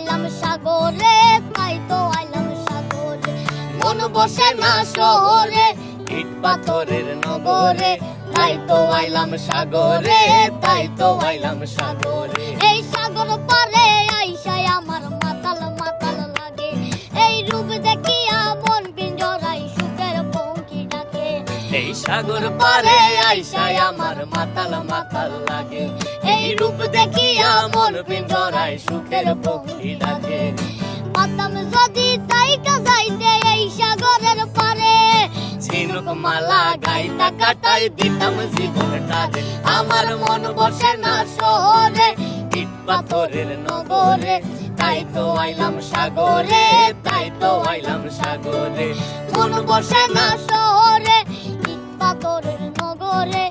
আইলাম সাগরে, তাই তো আইলাম সাগরে। মন বসে না শহরে, ইট পাথরের নগরে, তাই তো আইলাম সাগরে, তাই তো আইলাম সাগরে। এই সাগর পারে আইসায় আমার মাতাল মাতাল লাগে, এই রূপ দেখিয়া মন পিঞ্জরায় সুখের পঙ্খী ডাকে। এই সাগর পারে আইসায় আমার মাতাল মাতাল লাগে, এই রূপ দেখিয়া মন পিঞ্জরায় সুখের পক্ষী ডাকে। পাতাম যদি তাইকা যাইতে এই সাগরের পারে, ঝিনুক মালা গাইতা কাটাই দিতাম জীবনটারে। আমার মন বসে না শহরে, ইট পাথরের নগরে, তাই তো আইলাম সাগরে, তাই তো আইলাম সাগরে। মন বসে না শহরে, ইট পাথরের নগরে।